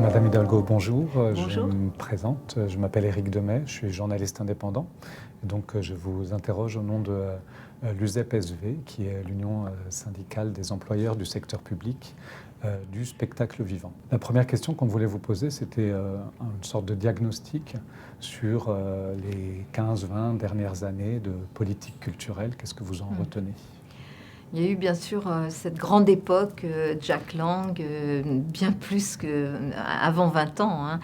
Madame Hidalgo, bonjour. Bonjour. Je me présente, je m'appelle Éric Demey, je suis journaliste indépendant. Et donc, je vous interroge au nom de l'USEP-SV, qui est l'Union syndicale des employeurs du secteur public du spectacle vivant. La première question qu'on voulait vous poser, c'était une sorte de diagnostic sur les 15-20 dernières années de politique culturelle. Qu'est-ce que vous en retenez ? Il y a eu bien sûr cette grande époque Jack Lang, bien plus qu'avant 20 ans,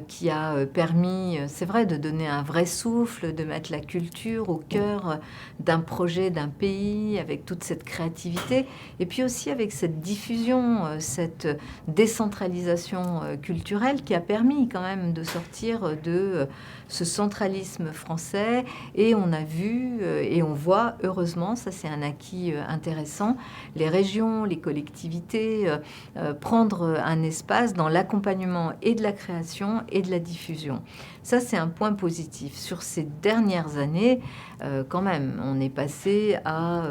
qui a permis, c'est vrai, de donner un vrai souffle, de mettre la culture au cœur d'un projet, d'un pays, avec toute cette créativité, et puis aussi avec cette diffusion, cette décentralisation culturelle qui a permis quand même de sortir de ce centralisme français. Et on a vu et on voit, heureusement, ça c'est un acquis intéressant, les régions, les collectivités prendre un espace dans l'accompagnement et de la création et de la diffusion. Ça, c'est un point positif. Sur ces dernières années, quand même, on est passé à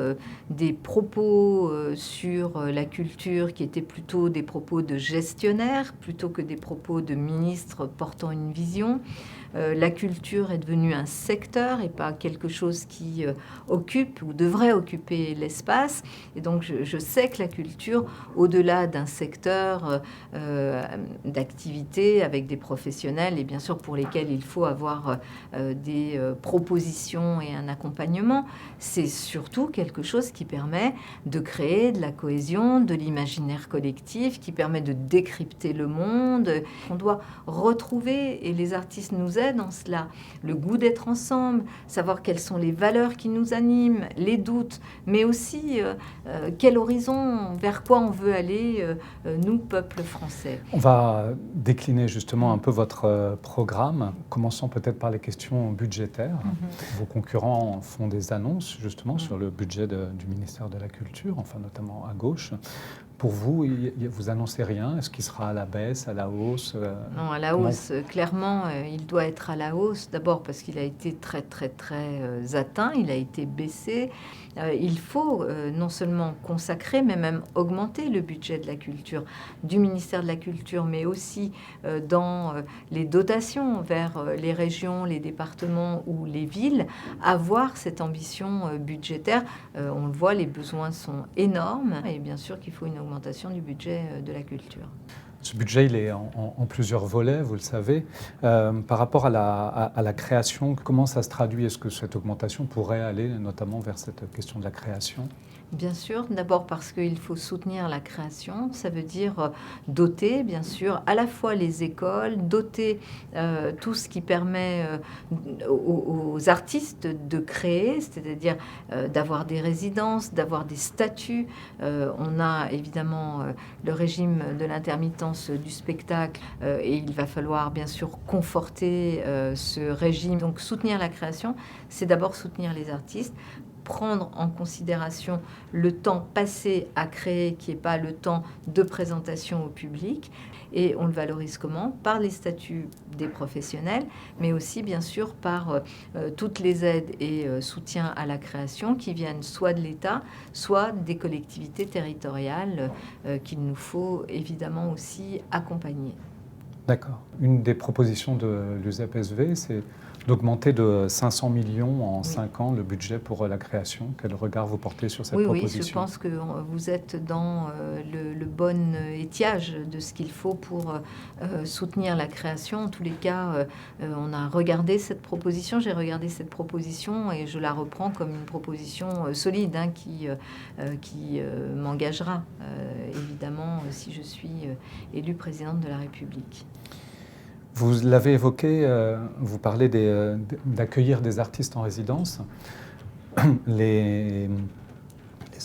des propos sur la culture qui étaient plutôt des propos de gestionnaires, plutôt que des propos de ministres portant une vision. La culture est devenue un secteur et pas quelque chose qui occupe ou devrait occuper l'espace. Et donc, je sais que la culture, au-delà d'un secteur d'activité avec des professionnels, et bien sûr pour lesquels il faut avoir des propositions et un accompagnement, c'est surtout quelque chose qui permet de créer de la cohésion, de l'imaginaire collectif, qui permet de décrypter le monde. On doit retrouver, et les artistes nous aident en cela, le goût d'être ensemble, savoir quelles sont les valeurs qui nous animent, les doutes, mais aussi quel horizon, vers quoi on veut aller, nous, peuple français. On va décliner justement un peu votre programme, commençons peut-être par les questions budgétaires. Vos concurrents font des annonces justement sur le budget du ministère de la Culture, enfin notamment à gauche. Pour vous, vous annoncez rien? Est-ce qu'il sera à la baisse, à la hausse? Non, à la hausse. Clairement, il doit être à la hausse. D'abord parce qu'il a été très atteint, il a été baissé. Il faut non seulement consacrer, mais même augmenter le budget de la culture, du ministère de la Culture, mais aussi dans les dotations vers les régions, les départements ou les villes, avoir cette ambition budgétaire. On le voit, les besoins sont énormes et bien sûr qu'il faut une augmentation du budget de la culture. Ce budget, il est en plusieurs volets, vous le savez. Par rapport à la création, comment ça se traduit? Est-ce que cette augmentation pourrait aller notamment vers cette question de la création? Bien sûr, d'abord parce qu'il faut soutenir la création, ça veut dire doter, bien sûr, à la fois les écoles, doter tout ce qui permet aux artistes de créer, c'est-à-dire d'avoir des résidences, d'avoir des statuts. On a évidemment le régime de l'intermittence du spectacle et il va falloir bien sûr conforter ce régime. Donc soutenir la création, c'est d'abord soutenir les artistes, prendre en considération le temps passé à créer, qui n'est pas le temps de présentation au public. Et on le valorise comment? Par les statuts des professionnels, mais aussi bien sûr par toutes les aides et soutiens à la création qui viennent soit de l'État, soit des collectivités territoriales qu'il nous faut évidemment aussi accompagner. D'accord. Une des propositions de l'USEP-SV, c'est d'augmenter de 500 millions en 5 ans le budget pour la création. Quel regard vous portez sur cette proposition? Oui, je pense que vous êtes dans le bon étiage de ce qu'il faut pour soutenir la création. En tous les cas, on a regardé cette proposition, j'ai regardé cette proposition et je la reprends comme une proposition solide qui m'engagera, évidemment, si je suis élue présidente de la République. Vous l'avez évoqué, vous parlez d'accueillir des artistes en résidence. Les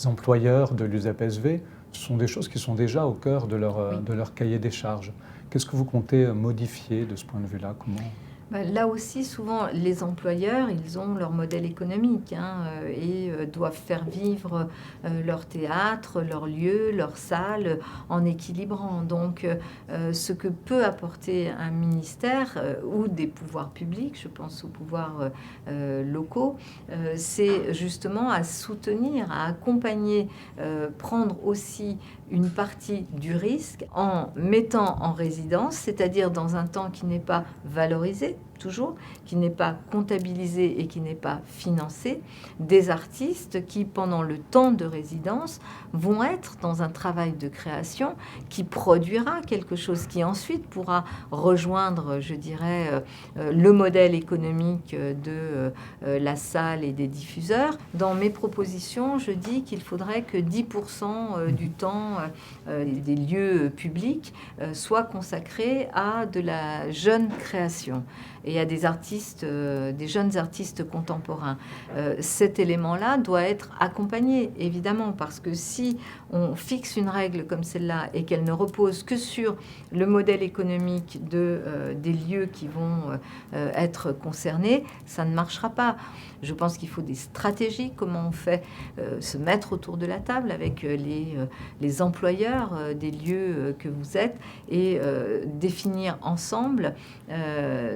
employeurs de l'USEP-SV, ce sont des choses qui sont déjà au cœur de leur cahier des charges. Qu'est-ce que vous comptez modifier de ce point de vue-là? Là aussi, souvent, les employeurs, ils ont leur modèle économique et doivent faire vivre leur théâtre, leur lieu, leur salle en équilibrant. Donc, ce que peut apporter un ministère ou des pouvoirs publics, je pense aux pouvoirs locaux, c'est justement à soutenir, à accompagner, prendre aussi une partie du risque en mettant en résidence, c'est-à-dire dans un temps qui n'est pas valorisé, toujours, qui n'est pas comptabilisé et qui n'est pas financé, des artistes qui, pendant le temps de résidence, vont être dans un travail de création qui produira quelque chose qui ensuite pourra rejoindre, je dirais, le modèle économique de la salle et des diffuseurs. Dans mes propositions, je dis qu'il faudrait que 10% du temps des lieux publics soit consacré à de la jeune création et à des artistes, des jeunes artistes contemporains. Cet élément-là doit être accompagné, évidemment, parce que si on fixe une règle comme celle-là et qu'elle ne repose que sur le modèle économique des lieux qui vont être concernés, ça ne marchera pas. Je pense qu'il faut des stratégies, comment on fait se mettre autour de la table avec les employeurs des lieux que vous êtes et définir ensemble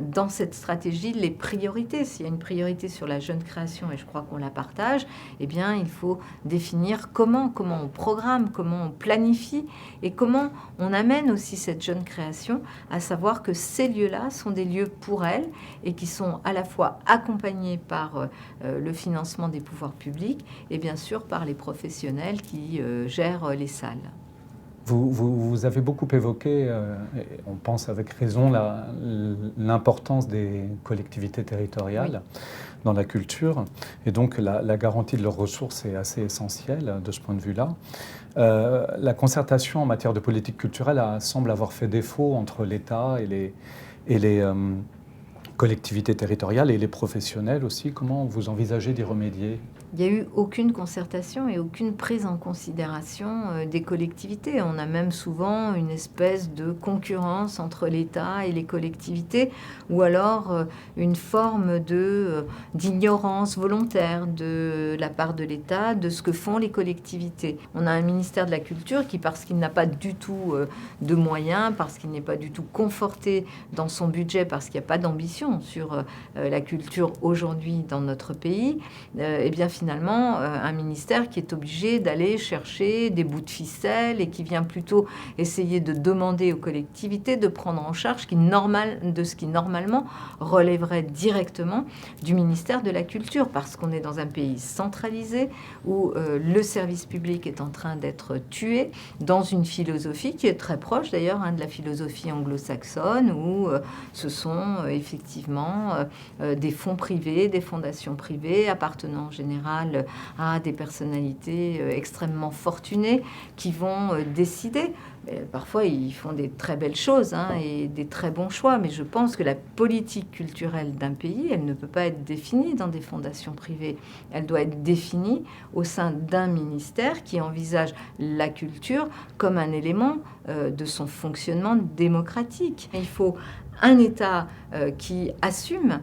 dans cette stratégie les priorités. S'il y a une priorité sur la jeune création, et je crois qu'on la partage, eh bien, il faut définir comment on programme, comment on planifie et comment on amène aussi cette jeune création à savoir que ces lieux-là sont des lieux pour elle et qui sont à la fois accompagnés par le financement des pouvoirs publics et bien sûr par les professionnels qui gèrent les salles. Vous avez beaucoup évoqué, et on pense avec raison, l'importance des collectivités territoriales dans la culture. Et donc la garantie de leurs ressources est assez essentielle de ce point de vue-là. La concertation en matière de politique culturelle semble avoir fait défaut entre l'État et les collectivités territoriales et les professionnels aussi. Comment vous envisagez d'y remédier ? Il n'y a eu aucune concertation et aucune prise en considération des collectivités. On a même souvent une espèce de concurrence entre l'État et les collectivités, ou alors une forme d'ignorance volontaire de la part de l'État de ce que font les collectivités. On a un ministère de la Culture qui, parce qu'il n'a pas du tout de moyens, parce qu'il n'est pas du tout conforté dans son budget, parce qu'il n'y a pas d'ambition sur la culture aujourd'hui dans notre pays, eh bien finalement un ministère qui est obligé d'aller chercher des bouts de ficelle et qui vient plutôt essayer de demander aux collectivités de prendre en charge de ce qui normalement relèverait directement du ministère de la Culture, parce qu'on est dans un pays centralisé où le service public est en train d'être tué dans une philosophie qui est très proche d'ailleurs de la philosophie anglo-saxonne où ce sont effectivement des fonds privés, des fondations privées appartenant en général à des personnalités extrêmement fortunées qui vont décider. Parfois, ils font des très belles choses et des très bons choix, mais je pense que la politique culturelle d'un pays, elle ne peut pas être définie dans des fondations privées. Elle doit être définie au sein d'un ministère qui envisage la culture comme un élément de son fonctionnement démocratique. Il faut un État qui assume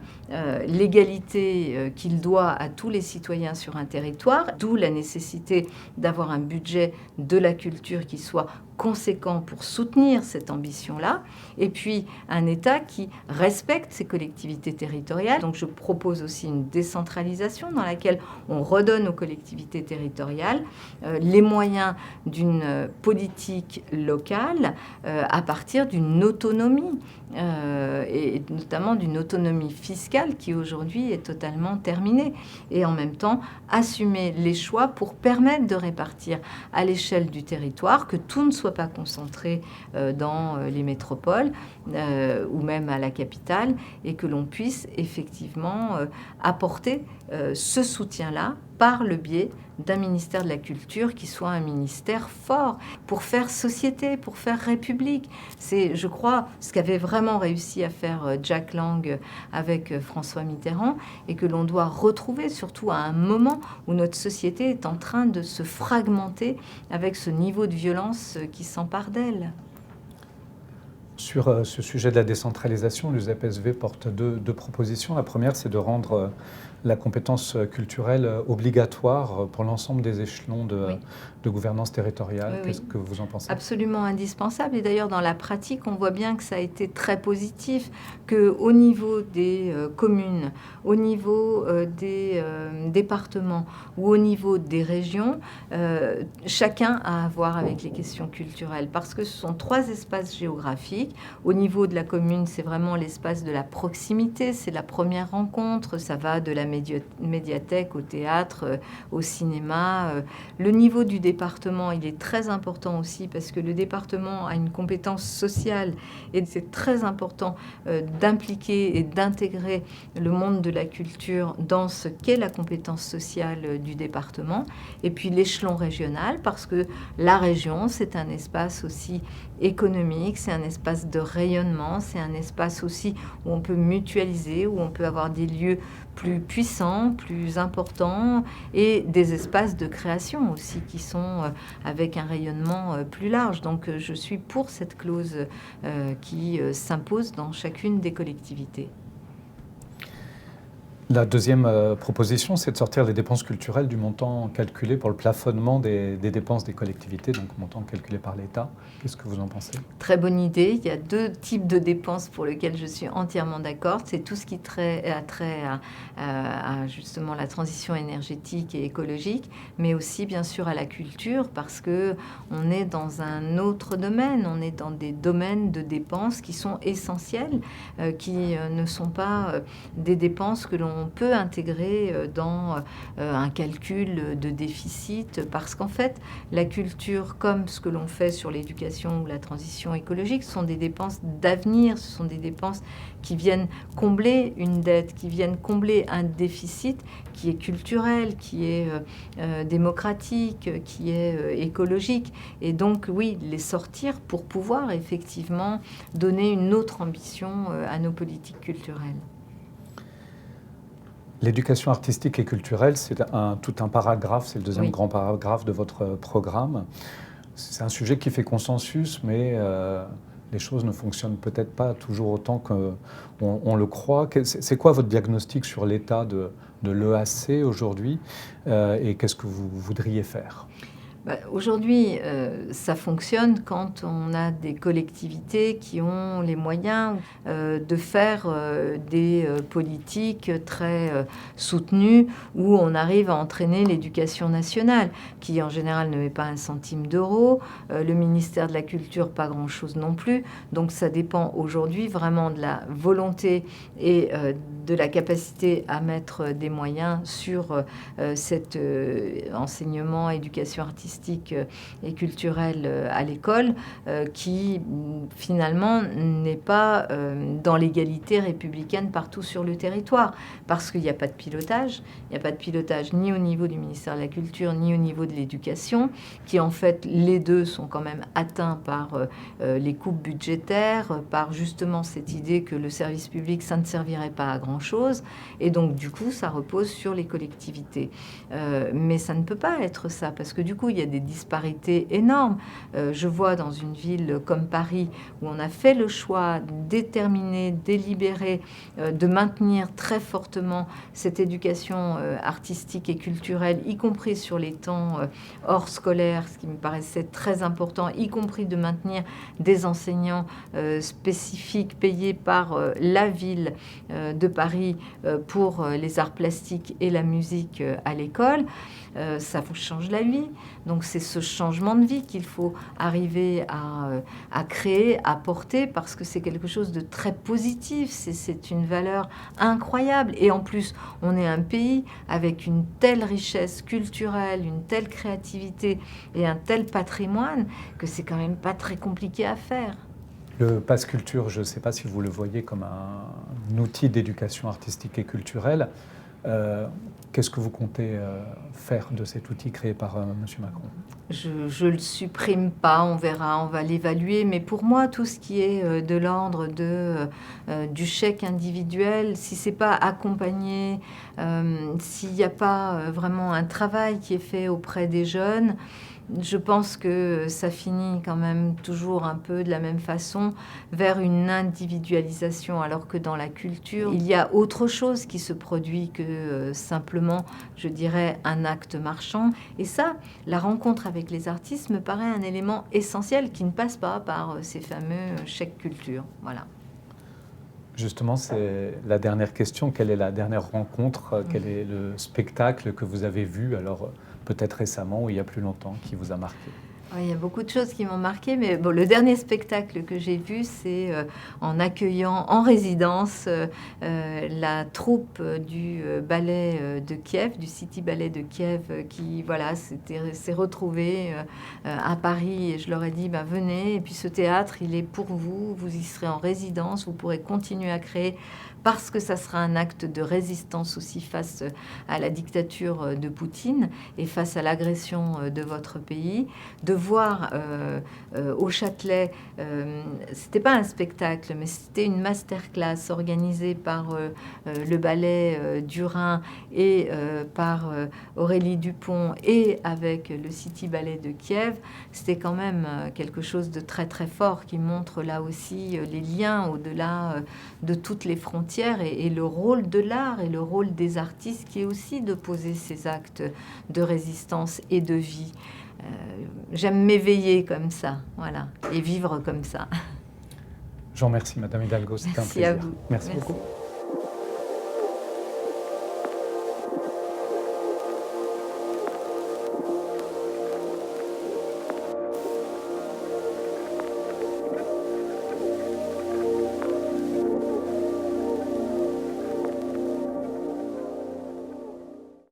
l'égalité qu'il doit à tous les citoyens sur un territoire, d'où la nécessité d'avoir un budget de la culture qui soit conséquent pour soutenir cette ambition-là, et puis un État qui respecte ses collectivités territoriales. Donc je propose aussi une décentralisation dans laquelle on redonne aux collectivités territoriales les moyens d'une politique locale à partir d'une autonomie, et notamment d'une autonomie fiscale qui aujourd'hui est totalement terminée, et en même temps assumer les choix pour permettre de répartir à l'échelle du territoire, que tout ne soit pas concentré dans les métropoles ou même à la capitale, et que l'on puisse effectivement apporter ce soutien-là par le biais d'un ministère de la Culture qui soit un ministère fort pour faire société, pour faire république. C'est, je crois, ce qu'avait vraiment réussi à faire Jack Lang avec François Mitterrand et que l'on doit retrouver surtout à un moment où notre société est en train de se fragmenter avec ce niveau de violence qui s'empare d'elle. Sur ce sujet de la décentralisation, l'USEP-SV porte deux propositions. La première, c'est de rendre la compétence culturelle obligatoire pour l'ensemble des échelons de gouvernance territoriale. Oui, Qu'est-ce que vous en pensez? Absolument indispensable. Et d'ailleurs, dans la pratique, on voit bien que ça a été très positif, qu'au niveau des communes, au niveau des départements ou au niveau des régions, chacun a à voir avec les questions culturelles. Parce que ce sont 3 espaces géographiques. Au niveau de la commune, c'est vraiment l'espace de la proximité, c'est la première rencontre. Ça va de la médiathèque au théâtre, au cinéma. Le niveau du département, il est très important aussi parce que le département a une compétence sociale et c'est très important d'impliquer et d'intégrer le monde de la culture dans ce qu'est la compétence sociale du département. Et puis l'échelon régional, parce que la région, c'est un espace aussi économique, c'est un espace de rayonnement, c'est un espace aussi où on peut mutualiser, où on peut avoir des lieux plus puissants, plus importants et des espaces de création aussi qui sont avec un rayonnement plus large. Donc je suis pour cette clause qui s'impose dans chacune des collectivités. La deuxième proposition, c'est de sortir les dépenses culturelles du montant calculé pour le plafonnement des dépenses des collectivités, donc montant calculé par l'État. Qu'est-ce que vous en pensez? Très bonne idée. Il y a 2 types de dépenses pour lesquelles je suis entièrement d'accord. C'est tout ce qui a trait à justement la transition énergétique et écologique, mais aussi bien sûr à la culture, parce que on est dans un autre domaine. On est dans des domaines de dépenses qui sont essentiels, qui ne sont pas des dépenses que l'on peut intégrer dans un calcul de déficit, parce qu'en fait, la culture, comme ce que l'on fait sur l'éducation ou la transition écologique, sont des dépenses d'avenir, ce sont des dépenses qui viennent combler une dette, qui viennent combler un déficit qui est culturel, qui est démocratique, qui est écologique. Et donc, oui, les sortir pour pouvoir effectivement donner une autre ambition à nos politiques culturelles. L'éducation artistique et culturelle, c'est tout un paragraphe, c'est le deuxième grand paragraphe de votre programme. C'est un sujet qui fait consensus, mais les choses ne fonctionnent peut-être pas toujours autant qu'on le croit. C'est quoi votre diagnostic sur l'état de l'EAC aujourd'hui et qu'est-ce que vous voudriez faire ? Aujourd'hui, ça fonctionne quand on a des collectivités qui ont les moyens de faire des politiques très soutenues où on arrive à entraîner l'éducation nationale, qui en général ne met pas un centime d'euro, le ministère de la Culture pas grand-chose non plus. Donc ça dépend aujourd'hui vraiment de la volonté et de la capacité à mettre des moyens sur cet enseignement, éducation artistique et culturelle à l'école qui finalement n'est pas dans l'égalité républicaine partout sur le territoire, parce qu'il n'y a pas de pilotage. Il n'y a pas de pilotage ni au niveau du ministère de la Culture ni au niveau de l'éducation, qui en fait les deux sont quand même atteints par les coupes budgétaires, par justement cette idée que le service public ça ne servirait pas à grand chose, et donc du coup ça repose sur les collectivités. Mais ça ne peut pas être ça, parce que du coup il y a des disparités énormes. Je vois dans une ville comme Paris, où on a fait le choix déterminé, délibéré, de maintenir très fortement cette éducation artistique et culturelle, y compris sur les temps hors scolaires, ce qui me paraissait très important, y compris de maintenir des enseignants spécifiques payés par la ville de Paris pour les arts plastiques et la musique à l'école. Ça vous change la vie. Donc c'est ce changement de vie qu'il faut arriver à créer, à porter, parce que c'est quelque chose de très positif, c'est une valeur incroyable. Et en plus, on est un pays avec une telle richesse culturelle, une telle créativité et un tel patrimoine que c'est quand même pas très compliqué à faire. Le Pass Culture, je ne sais pas si vous le voyez comme un outil d'éducation artistique et culturelle. Qu'est-ce que vous comptez faire de cet outil créé par M. Macron? Je ne le supprime pas, on verra, on va l'évaluer. Mais pour moi, tout ce qui est de l'ordre du chèque individuel, si c'est pas accompagné, s'il n'y a pas vraiment un travail qui est fait auprès des jeunes, je pense que ça finit quand même toujours un peu de la même façon vers une individualisation, alors que dans la culture, il y a autre chose qui se produit que simplement, je dirais, un acte marchand. Et ça, la rencontre avec les artistes me paraît un élément essentiel qui ne passe pas par ces fameux chèques culture. Voilà. Justement, c'est la dernière question. Quelle est la dernière rencontre? Quel est le spectacle que vous avez vu, alors peut-être récemment ou il y a plus longtemps, qui vous a marqué? Oui, il y a beaucoup de choses qui m'ont marqué, mais bon, le dernier spectacle que j'ai vu, c'est en accueillant en résidence la troupe du ballet de Kiev, du City Ballet de Kiev, qui voilà, s'est retrouvée à Paris. Et je leur ai dit, ben, venez, et puis ce théâtre, il est pour vous, vous y serez en résidence, vous pourrez continuer à créer, parce que ça sera un acte de résistance aussi face à la dictature de Poutine et face à l'agression de votre pays. De voir au Châtelet, c'était pas un spectacle, mais c'était une masterclass organisée par le ballet du Rhin et par Aurélie Dupont et avec le City Ballet de Kiev. C'était quand même quelque chose de très très fort qui montre là aussi les liens au-delà de toutes les frontières et le rôle de l'art et le rôle des artistes qui est aussi de poser ces actes de résistance et de vie. J'aime m'éveiller comme ça, voilà, et vivre comme ça. Je vous remercie, Madame Hidalgo, c'était un Merci plaisir. à vous. Merci beaucoup.